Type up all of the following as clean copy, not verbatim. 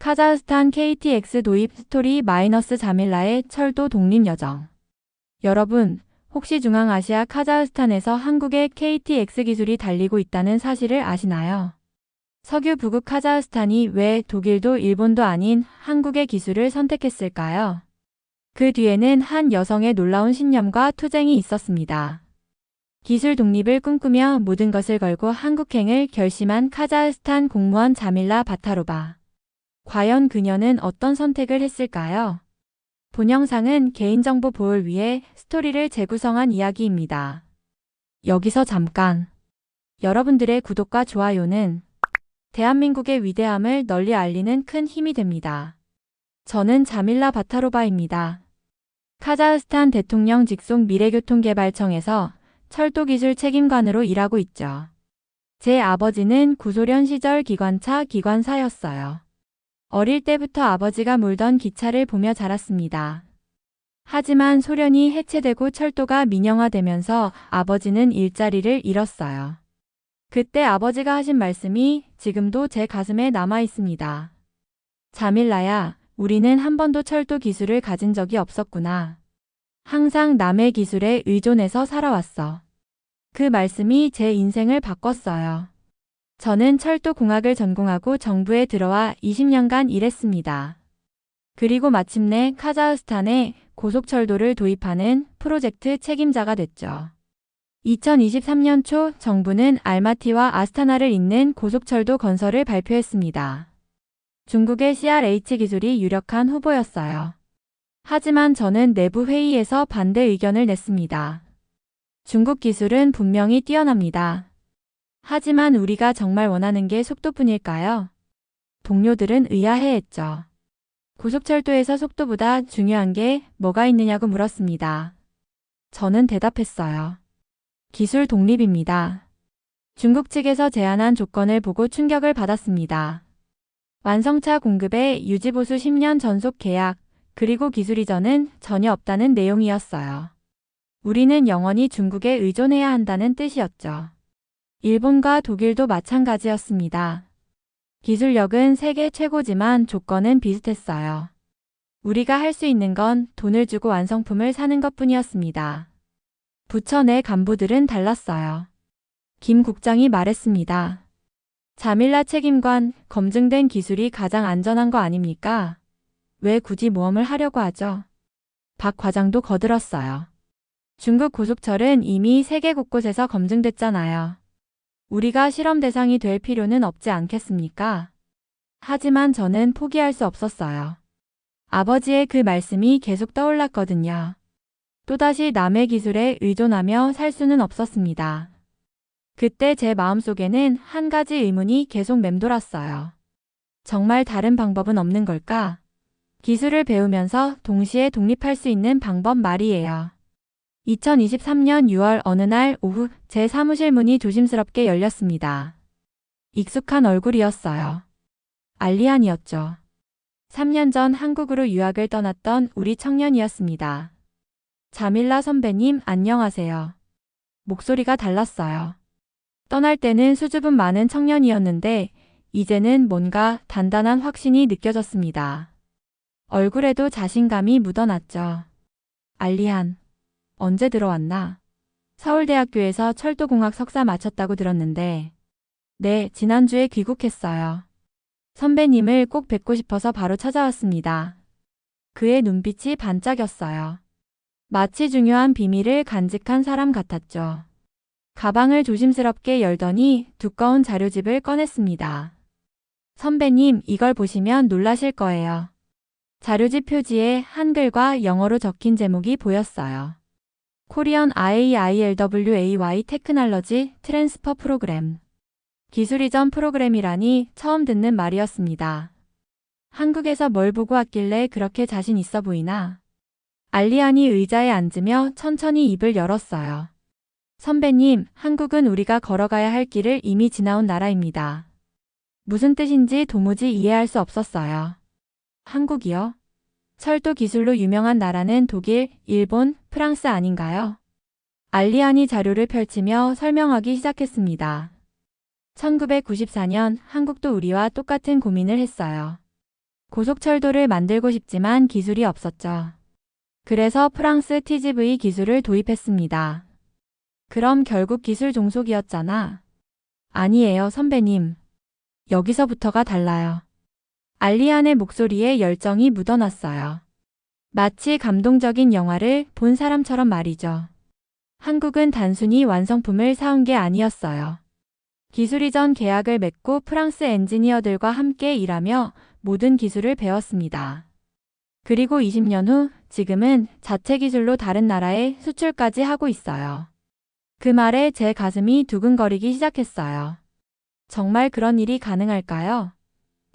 카자흐스탄 KTX 도입 스토리 마이너스 자밀라의 철도 독립 여정. 여러분, 혹시 중앙아시아 카자흐스탄에서 한국의 KTX 기술이 달리고 있다는 사실을 아시나요? 석유 부국 카자흐스탄이 왜 독일도 일본도 아닌 한국의 기술을 선택했을까요? 그 뒤에는 한 여성의 놀라운 신념과 투쟁이 있었습니다. 기술 독립을 꿈꾸며 모든 것을 걸고 한국행을 결심한 카자흐스탄 공무원 자밀라 바타로바. 과연 그녀는 어떤 선택을 했을까요? 본 영상은 개인정보 보호를 위해 스토리를 재구성한 이야기입니다. 여기서 잠깐. 여러분들의 구독과 좋아요는 대한민국의 위대함을 널리 알리는 큰 힘이 됩니다. 저는 자밀라 바타로바입니다. 카자흐스탄 대통령 직속 미래교통개발청에서 철도기술 책임관으로 일하고 있죠. 제 아버지는 구소련 시절 기관차 기관사였어요. 어릴 때부터 아버지가 몰던 기차를 보며 자랐습니다. 하지만 소련이 해체되고 철도가 민영화되면서 아버지는 일자리를 잃었어요. 그때 아버지가 하신 말씀이 지금도 제 가슴에 남아 있습니다. 자밀라야, 우리는 한 번도 철도 기술을 가진 적이 없었구나. 항상 남의 기술에 의존해서 살아왔어. 그 말씀이 제 인생을 바꿨어요. 저는 철도공학을 전공하고 정부에 들어와 20년간 일했습니다. 그리고 마침내 카자흐스탄에 고속철도를 도입하는 프로젝트 책임자가 됐죠. 2023년 초 정부는 알마티와 아스타나를 잇는 고속철도 건설을 발표했습니다. 중국의 CRH 기술이 유력한 후보였어요. 하지만 저는 내부 회의에서 반대 의견을 냈습니다. 중국 기술은 분명히 뛰어납니다. 하지만 우리가 정말 원하는 게 속도뿐일까요? 동료들은 의아해했죠. 고속철도에서 속도보다 중요한 게 뭐가 있느냐고 물었습니다. 저는 대답했어요. 기술 독립입니다. 중국 측에서 제안한 조건을 보고 충격을 받았습니다. 완성차 공급에 유지보수 10년 전속 계약, 그리고 기술 이전은 전혀 없다는 내용이었어요. 우리는 영원히 중국에 의존해야 한다는 뜻이었죠. 일본과 독일도 마찬가지였습니다. 기술력은 세계 최고지만 조건은 비슷했어요. 우리가 할 수 있는 건 돈을 주고 완성품을 사는 것뿐이었습니다. 부처 내 간부들은 달랐어요. 김 국장이 말했습니다. 자밀라 책임관, 검증된 기술이 가장 안전한 거 아닙니까? 왜 굳이 모험을 하려고 하죠? 박 과장도 거들었어요. 중국 고속철은 이미 세계 곳곳에서 검증됐잖아요. 우리가 실험 대상이 될 필요는 없지 않겠습니까? 하지만 저는 포기할 수 없었어요. 아버지의 그 말씀이 계속 떠올랐거든요. 또다시 남의 기술에 의존하며 살 수는 없었습니다. 그때 제 마음속에는 한 가지 의문이 계속 맴돌았어요. 정말 다른 방법은 없는 걸까? 기술을 배우면서 동시에 독립할 수 있는 방법 말이에요. 2023년 6월 어느 날 오후 제 사무실 문이 조심스럽게 열렸습니다. 익숙한 얼굴이었어요. 알리안이었죠. 3년 전 한국으로 유학을 떠났던 우리 청년이었습니다. 자밀라 선배님 안녕하세요. 목소리가 달랐어요. 떠날 때는 수줍음 많은 청년이었는데 이제는 뭔가 단단한 확신이 느껴졌습니다. 얼굴에도 자신감이 묻어났죠. 알리안. 언제 들어왔나? 서울대학교에서 철도공학 석사 마쳤다고 들었는데. 네, 지난주에 귀국했어요. 선배님을 꼭 뵙고 싶어서 바로 찾아왔습니다. 그의 눈빛이 반짝였어요. 마치 중요한 비밀을 간직한 사람 같았죠. 가방을 조심스럽게 열더니 두꺼운 자료집을 꺼냈습니다. 선배님, 이걸 보시면 놀라실 거예요. 자료집 표지에 한글과 영어로 적힌 제목이 보였어요. 코리안 IAILWAY 테크놀로지 트랜스퍼 프로그램. 기술 이전 프로그램이라니 처음 듣는 말이었습니다. 한국에서 뭘 보고 왔길래 그렇게 자신 있어 보이나? 알리안이 의자에 앉으며 천천히 입을 열었어요. 선배님, 한국은 우리가 걸어가야 할 길을 이미 지나온 나라입니다. 무슨 뜻인지 도무지 이해할 수 없었어요. 한국이요? 철도 기술로 유명한 나라는 독일, 일본, 프랑스 아닌가요? 알리안이 자료를 펼치며 설명하기 시작했습니다. 1994년 한국도 우리와 똑같은 고민을 했어요. 고속철도를 만들고 싶지만 기술이 없었죠. 그래서 프랑스 TGV 기술을 도입했습니다. 그럼 결국 기술 종속이었잖아. 아니에요, 선배님. 여기서부터가 달라요. 알리안의 목소리에 열정이 묻어났어요. 마치 감동적인 영화를 본 사람처럼 말이죠. 한국은 단순히 완성품을 사온 게 아니었어요. 기술 이전 계약을 맺고 프랑스 엔지니어들과 함께 일하며 모든 기술을 배웠습니다. 그리고 20년 후 지금은 자체 기술로 다른 나라에 수출까지 하고 있어요. 그 말에 제 가슴이 두근거리기 시작했어요. 정말 그런 일이 가능할까요?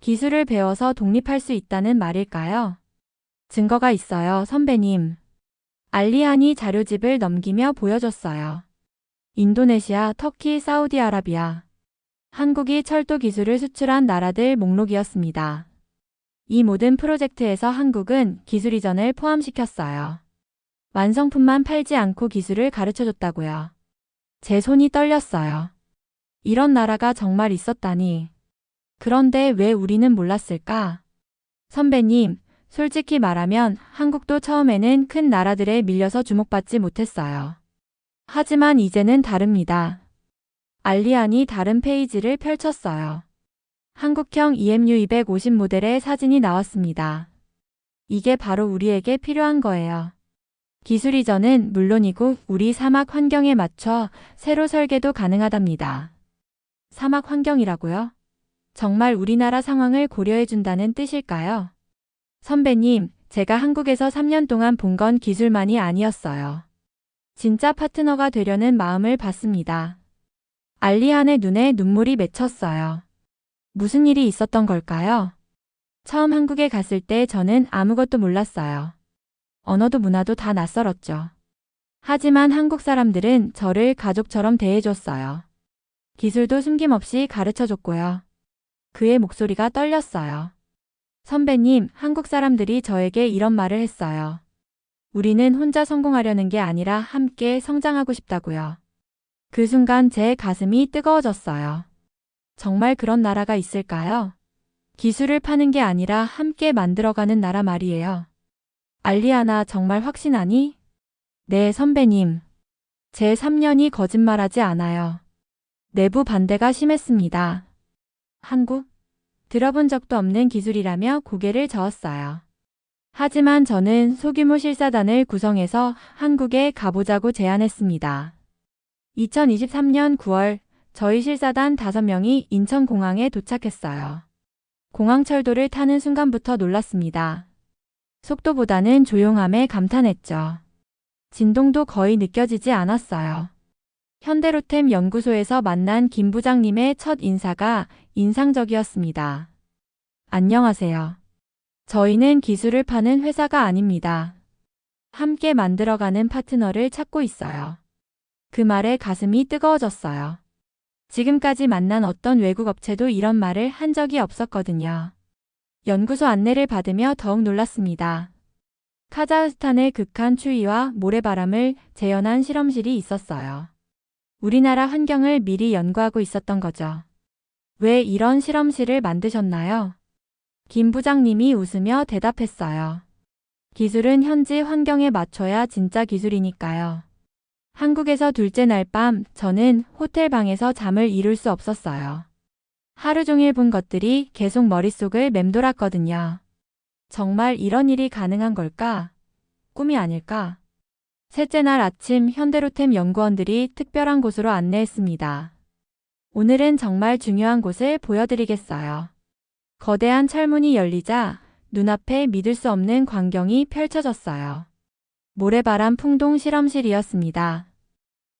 기술을 배워서 독립할 수 있다는 말일까요? 증거가 있어요, 선배님. 알리안이 자료집을 넘기며 보여줬어요. 인도네시아, 터키, 사우디아라비아. 한국이 철도 기술을 수출한 나라들 목록이었습니다. 이 모든 프로젝트에서 한국은 기술 이전을 포함시켰어요. 완성품만 팔지 않고 기술을 가르쳐줬다고요. 제 손이 떨렸어요. 이런 나라가 정말 있었다니. 그런데 왜 우리는 몰랐을까? 선배님, 솔직히 말하면 한국도 처음에는 큰 나라들에 밀려서 주목받지 못했어요. 하지만 이제는 다릅니다. 알리안이 다른 페이지를 펼쳤어요. 한국형 EMU250 모델의 사진이 나왔습니다. 이게 바로 우리에게 필요한 거예요. 기술 이전은 물론이고 우리 사막 환경에 맞춰 새로 설계도 가능하답니다. 사막 환경이라고요? 정말 우리나라 상황을 고려해준다는 뜻일까요? 선배님, 제가 한국에서 3년 동안 본 건 기술만이 아니었어요. 진짜 파트너가 되려는 마음을 봤습니다. 알리안의 눈에 눈물이 맺혔어요. 무슨 일이 있었던 걸까요? 처음 한국에 갔을 때 저는 아무것도 몰랐어요. 언어도 문화도 다 낯설었죠. 하지만 한국 사람들은 저를 가족처럼 대해줬어요. 기술도 숨김없이 가르쳐줬고요. 그의 목소리가 떨렸어요. 선배님, 한국 사람들이 저에게 이런 말을 했어요. 우리는 혼자 성공하려는 게 아니라 함께 성장하고 싶다고요. 그 순간 제 가슴이 뜨거워졌어요. 정말 그런 나라가 있을까요? 기술을 파는 게 아니라 함께 만들어가는 나라 말이에요. 알리아나 정말 확신하니? 네, 선배님. 제 3년이 거짓말하지 않아요. 내부 반대가 심했습니다. 한국? 들어본 적도 없는 기술이라며 고개를 저었어요. 하지만 저는 소규모 실사단을 구성해서 한국에 가보자고 제안했습니다. 2023년 9월 저희 실사단 5명이 인천공항에 도착했어요. 공항철도를 타는 순간부터 놀랐습니다. 속도보다는 조용함에 감탄했죠. 진동도 거의 느껴지지 않았어요. 현대로템 연구소에서 만난 김 부장님의 첫 인사가 인상적이었습니다. 안녕하세요. 저희는 기술을 파는 회사가 아닙니다. 함께 만들어가는 파트너를 찾고 있어요. 그 말에 가슴이 뜨거워졌어요. 지금까지 만난 어떤 외국 업체도 이런 말을 한 적이 없었거든요. 연구소 안내를 받으며 더욱 놀랐습니다. 카자흐스탄의 극한 추위와 모래바람을 재현한 실험실이 있었어요. 우리나라 환경을 미리 연구하고 있었던 거죠. 왜 이런 실험실을 만드셨나요? 김 부장님이 웃으며 대답했어요. 기술은 현지 환경에 맞춰야 진짜 기술이니까요. 한국에서 둘째 날 밤 저는 호텔 방에서 잠을 이룰 수 없었어요. 하루 종일 본 것들이 계속 머릿속을 맴돌았거든요. 정말 이런 일이 가능한 걸까? 꿈이 아닐까? 셋째 날 아침 현대로템 연구원들이 특별한 곳으로 안내했습니다. 오늘은 정말 중요한 곳을 보여드리겠어요. 거대한 철문이 열리자 눈앞에 믿을 수 없는 광경이 펼쳐졌어요. 모래바람 풍동 실험실이었습니다.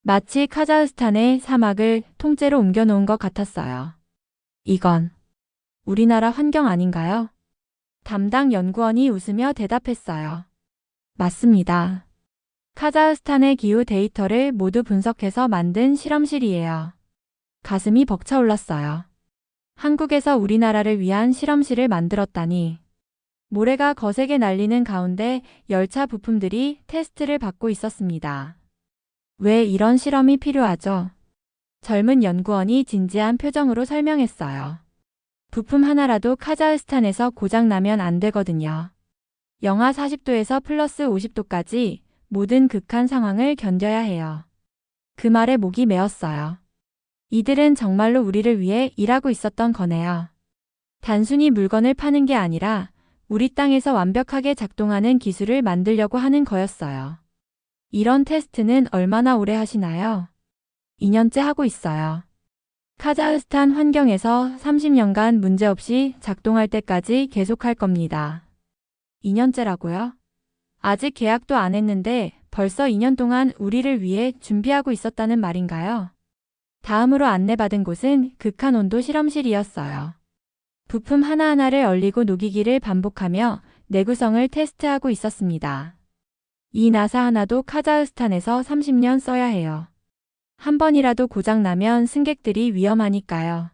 마치 카자흐스탄의 사막을 통째로 옮겨놓은 것 같았어요. 이건 우리나라 환경 아닌가요? 담당 연구원이 웃으며 대답했어요. 맞습니다. 카자흐스탄의 기후 데이터를 모두 분석해서 만든 실험실이에요. 가슴이 벅차올랐어요. 한국에서 우리나라를 위한 실험실을 만들었다니. 모래가 거세게 날리는 가운데 열차 부품들이 테스트를 받고 있었습니다. 왜 이런 실험이 필요하죠? 젊은 연구원이 진지한 표정으로 설명했어요. 부품 하나라도 카자흐스탄에서 고장나면 안 되거든요. 영하 40도에서 플러스 50도까지 모든 극한 상황을 견뎌야 해요. 그 말에 목이 메었어요. 이들은 정말로 우리를 위해 일하고 있었던 거네요. 단순히 물건을 파는 게 아니라 우리 땅에서 완벽하게 작동하는 기술을 만들려고 하는 거였어요. 이런 테스트는 얼마나 오래 하시나요? 2년째 하고 있어요. 카자흐스탄 환경에서 30년간 문제없이 작동할 때까지 계속할 겁니다. 2년째라고요? 아직 계약도 안 했는데 벌써 2년 동안 우리를 위해 준비하고 있었다는 말인가요? 다음으로 안내받은 곳은 극한 온도 실험실이었어요. 부품 하나하나를 얼리고 녹이기를 반복하며 내구성을 테스트하고 있었습니다. 이 나사 하나도 카자흐스탄에서 30년 써야 해요. 한 번이라도 고장나면 승객들이 위험하니까요.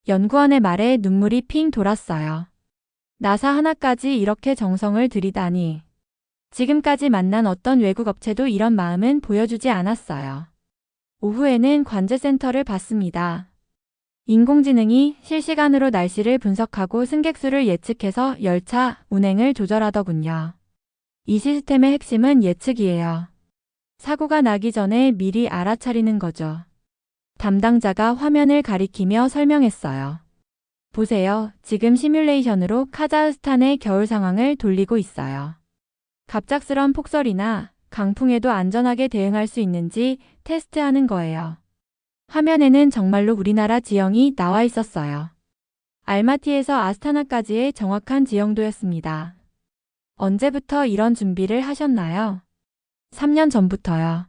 연구원의 말에 눈물이 핑 돌았어요. 나사 하나까지 이렇게 정성을 들이다니. 지금까지 만난 어떤 외국 업체도 이런 마음은 보여주지 않았어요. 오후에는 관제센터를 봤습니다. 인공지능이 실시간으로 날씨를 분석하고 승객 수를 예측해서 열차 운행을 조절하더군요. 이 시스템의 핵심은 예측이에요. 사고가 나기 전에 미리 알아차리는 거죠. 담당자가 화면을 가리키며 설명했어요. 보세요. 지금 시뮬레이션으로 카자흐스탄의 겨울 상황을 돌리고 있어요. 갑작스런 폭설이나 강풍에도 안전하게 대응할 수 있는지 테스트하는 거예요. 화면에는 정말로 우리나라 지형이 나와 있었어요. 알마티에서 아스타나까지의 정확한 지형도였습니다. 언제부터 이런 준비를 하셨나요? 3년 전부터요.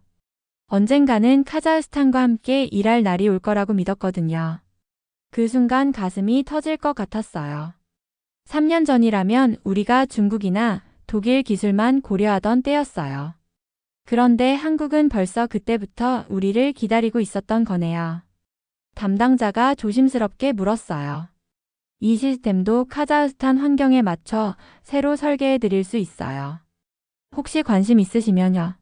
언젠가는 카자흐스탄과 함께 일할 날이 올 거라고 믿었거든요. 그 순간 가슴이 터질 것 같았어요. 3년 전이라면 우리가 중국이나 독일 기술만 고려하던 때였어요. 그런데 한국은 벌써 그때부터 우리를 기다리고 있었던 거네요. 담당자가 조심스럽게 물었어요. 이 시스템도 카자흐스탄 환경에 맞춰 새로 설계해 드릴 수 있어요. 혹시 관심 있으시면요.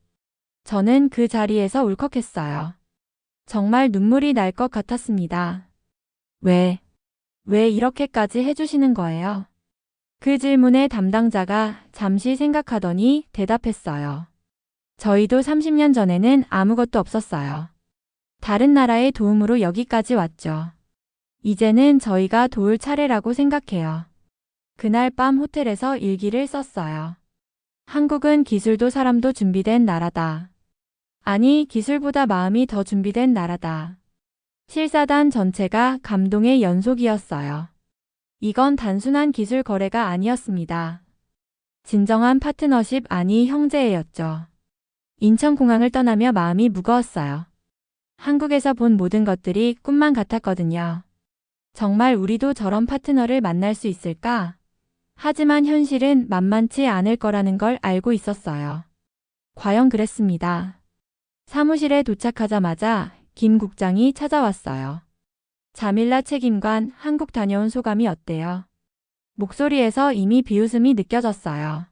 저는 그 자리에서 울컥했어요. 정말 눈물이 날 것 같았습니다. 왜 이렇게까지 해주시는 거예요? 그 질문에 담당자가 잠시 생각하더니 대답했어요. 저희도 30년 전에는 아무것도 없었어요. 다른 나라의 도움으로 여기까지 왔죠. 이제는 저희가 도울 차례라고 생각해요. 그날 밤 호텔에서 일기를 썼어요. 한국은 기술도 사람도 준비된 나라다. 아니, 기술보다 마음이 더 준비된 나라다. 실사단 전체가 감동의 연속이었어요. 이건 단순한 기술 거래가 아니었습니다. 진정한 파트너십 아니 형제애였죠. 인천공항을 떠나며 마음이 무거웠어요. 한국에서 본 모든 것들이 꿈만 같았거든요. 정말 우리도 저런 파트너를 만날 수 있을까? 하지만 현실은 만만치 않을 거라는 걸 알고 있었어요. 과연 그랬습니다. 사무실에 도착하자마자 김 국장이 찾아왔어요. 자밀라 책임관, 한국 다녀온 소감이 어때요? 목소리에서 이미 비웃음이 느껴졌어요.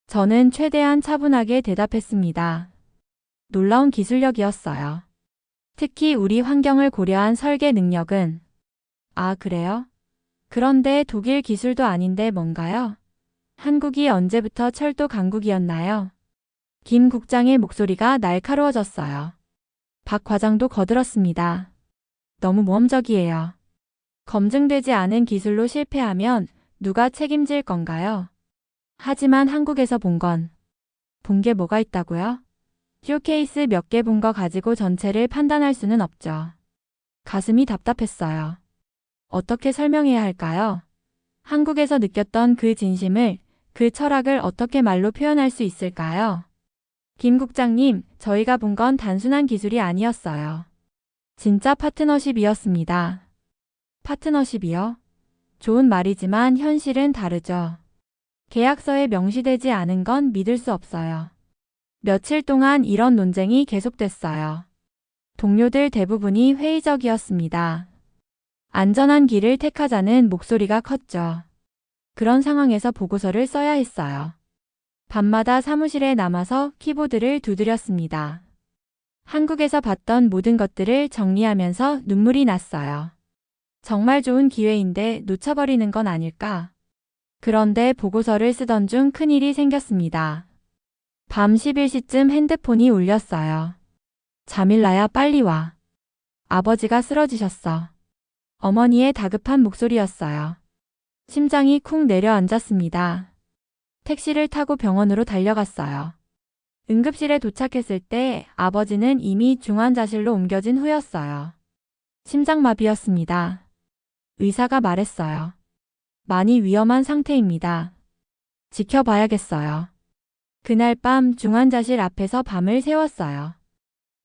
저는 최대한 차분하게 대답했습니다. 놀라운 기술력이었어요. 특히 우리 환경을 고려한 설계 능력은. 아, 그래요? 그런데 독일 기술도 아닌데 뭔가요? 한국이 언제부터 철도 강국이었나요? 김 국장의 목소리가 날카로워졌어요. 박 과장도 거들었습니다. 너무 모험적이에요. 검증되지 않은 기술로 실패하면 누가 책임질 건가요? 하지만 한국에서 본 게 뭐가 있다고요? 쇼케이스 몇 개 본 거 가지고 전체를 판단할 수는 없죠. 가슴이 답답했어요. 어떻게 설명해야 할까요? 한국에서 느꼈던 그 진심을, 그 철학을 어떻게 말로 표현할 수 있을까요? 김 국장님, 저희가 본 건 단순한 기술이 아니었어요. 진짜 파트너십이었습니다. 파트너십이요? 좋은 말이지만 현실은 다르죠. 계약서에 명시되지 않은 건 믿을 수 없어요. 며칠 동안 이런 논쟁이 계속됐어요. 동료들 대부분이 회의적이었습니다. 안전한 길을 택하자는 목소리가 컸죠. 그런 상황에서 보고서를 써야 했어요. 밤마다 사무실에 남아서 키보드를 두드렸습니다. 한국에서 봤던 모든 것들을 정리하면서 눈물이 났어요. 정말 좋은 기회인데 놓쳐버리는 건 아닐까? 그런데 보고서를 쓰던 중 큰일이 생겼습니다. 밤 11시쯤 핸드폰이 울렸어요. 자밀라야, 빨리 와. 아버지가 쓰러지셨어. 어머니의 다급한 목소리였어요. 심장이 쿵 내려앉았습니다. 택시를 타고 병원으로 달려갔어요. 응급실에 도착했을 때 아버지는 이미 중환자실로 옮겨진 후였어요. 심장마비였습니다. 의사가 말했어요. 많이 위험한 상태입니다. 지켜봐야겠어요. 그날 밤 중환자실 앞에서 밤을 새웠어요.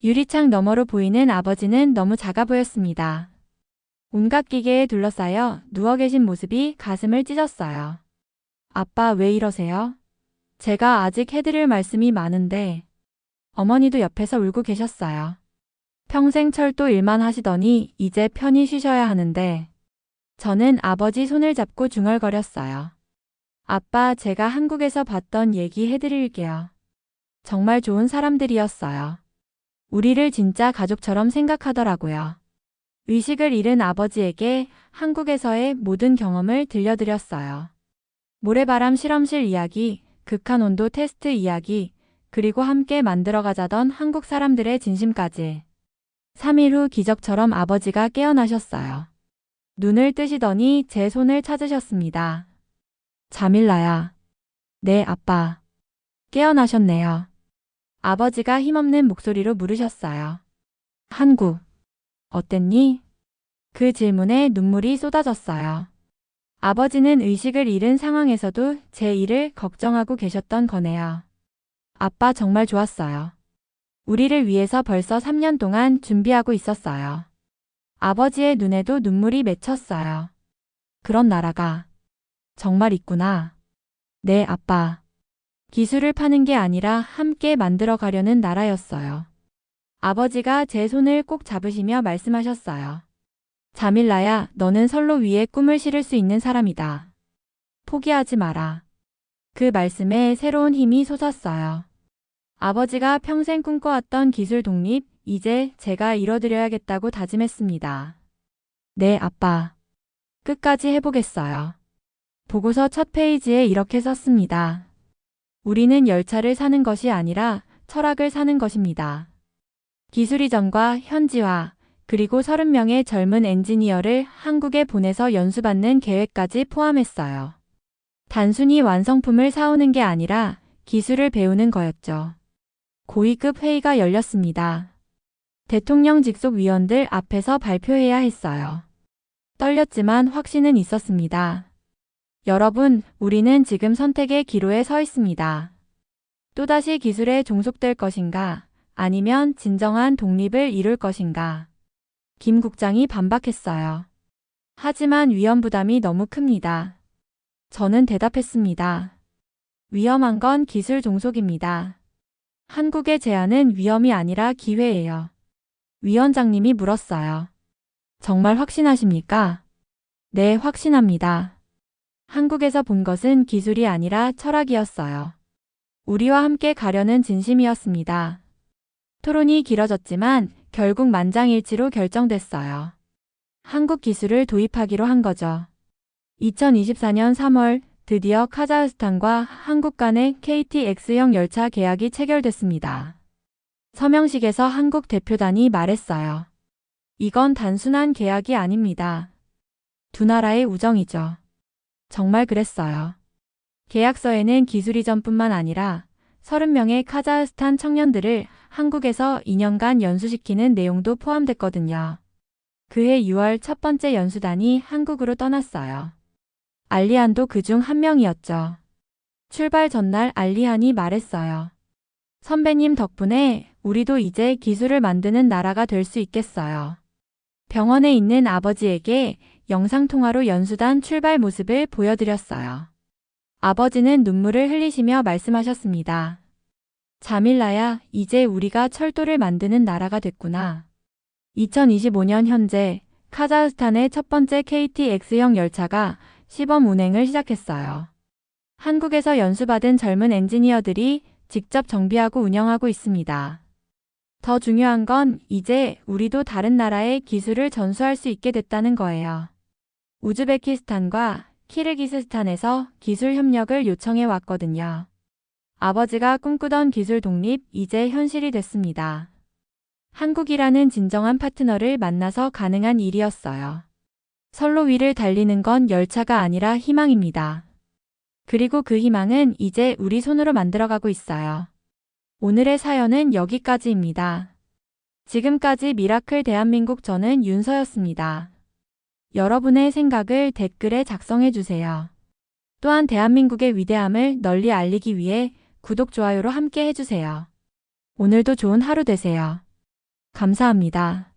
유리창 너머로 보이는 아버지는 너무 작아 보였습니다. 온갖 기계에 둘러싸여 누워 계신 모습이 가슴을 찢었어요. 아빠, 왜 이러세요? 제가 아직 해드릴 말씀이 많은데. 어머니도 옆에서 울고 계셨어요. 평생 철도 일만 하시더니 이제 편히 쉬셔야 하는데. 저는 아버지 손을 잡고 중얼거렸어요. 아빠, 제가 한국에서 봤던 얘기 해드릴게요. 정말 좋은 사람들이었어요. 우리를 진짜 가족처럼 생각하더라고요. 의식을 잃은 아버지에게 한국에서의 모든 경험을 들려드렸어요. 모래바람 실험실 이야기, 극한 온도 테스트 이야기, 그리고 함께 만들어가자던 한국 사람들의 진심까지. 3일 후 기적처럼 아버지가 깨어나셨어요. 눈을 뜨시더니 제 손을 찾으셨습니다. 자밀라야. 네, 아빠. 깨어나셨네요. 아버지가 힘없는 목소리로 물으셨어요. 한국. 어땠니? 그 질문에 눈물이 쏟아졌어요. 아버지는 의식을 잃은 상황에서도 제 일을 걱정하고 계셨던 거네요. 아빠, 정말 좋았어요. 우리를 위해서 벌써 3년 동안 준비하고 있었어요. 아버지의 눈에도 눈물이 맺혔어요. 그런 나라가 정말 있구나. 네, 아빠. 기술을 파는 게 아니라 함께 만들어 가려는 나라였어요. 아버지가 제 손을 꼭 잡으시며 말씀하셨어요. 자밀라야, 너는 선로 위에 꿈을 실을 수 있는 사람이다. 포기하지 마라. 그 말씀에 새로운 힘이 솟았어요. 아버지가 평생 꿈꿔왔던 기술 독립, 이제 제가 이뤄드려야겠다고 다짐했습니다. 네, 아빠. 끝까지 해보겠어요. 보고서 첫 페이지에 이렇게 썼습니다. 우리는 열차를 사는 것이 아니라 철학을 사는 것입니다. 기술 이전과 현지화, 그리고 30명의 젊은 엔지니어를 한국에 보내서 연수받는 계획까지 포함했어요. 단순히 완성품을 사오는 게 아니라 기술을 배우는 거였죠. 고위급 회의가 열렸습니다. 대통령 직속 위원들 앞에서 발표해야 했어요. 떨렸지만 확신은 있었습니다. 여러분, 우리는 지금 선택의 기로에 서 있습니다. 또다시 기술에 종속될 것인가, 아니면 진정한 독립을 이룰 것인가. 김 국장이 반박했어요. 하지만 위험 부담이 너무 큽니다. 저는 대답했습니다. 위험한 건 기술 종속입니다. 한국의 제안은 위험이 아니라 기회예요. 위원장님이 물었어요. 정말 확신하십니까? 네, 확신합니다. 한국에서 본 것은 기술이 아니라 철학이었어요. 우리와 함께 가려는 진심이었습니다. 토론이 길어졌지만 결국 만장일치로 결정됐어요. 한국 기술을 도입하기로 한 거죠. 2024년 3월 드디어 카자흐스탄과 한국 간의 KTX형 열차 계약이 체결됐습니다. 서명식에서 한국 대표단이 말했어요. 이건 단순한 계약이 아닙니다. 두 나라의 우정이죠. 정말 그랬어요. 계약서에는 기술 이전뿐만 아니라 30명의 카자흐스탄 청년들을 한국에서 2년간 연수시키는 내용도 포함됐거든요. 그해 6월 첫 번째 연수단이 한국으로 떠났어요. 알리안도 그중 한 명이었죠. 출발 전날 알리안이 말했어요. 선배님 덕분에 우리도 이제 기술을 만드는 나라가 될 수 있겠어요. 병원에 있는 아버지에게 영상통화로 연수단 출발 모습을 보여드렸어요. 아버지는 눈물을 흘리시며 말씀하셨습니다. 자밀라야, 이제 우리가 철도를 만드는 나라가 됐구나. 2025년 현재 카자흐스탄의 첫 번째 KTX형 열차가 시범 운행을 시작했어요. 한국에서 연수받은 젊은 엔지니어들이 직접 정비하고 운영하고 있습니다. 더 중요한 건 이제 우리도 다른 나라의 기술을 전수할 수 있게 됐다는 거예요. 우즈베키스탄과 키르기스스탄에서 기술 협력을 요청해 왔거든요. 아버지가 꿈꾸던 기술 독립 이제 현실이 됐습니다. 한국이라는 진정한 파트너를 만나서 가능한 일이었어요. 선로 위를 달리는 건 열차가 아니라 희망입니다. 그리고 그 희망은 이제 우리 손으로 만들어가고 있어요. 오늘의 사연은 여기까지입니다. 지금까지 미라클 대한민국 저는 윤서였습니다. 여러분의 생각을 댓글에 작성해주세요. 또한 대한민국의 위대함을 널리 알리기 위해 구독, 좋아요로 함께 해주세요. 오늘도 좋은 하루 되세요. 감사합니다.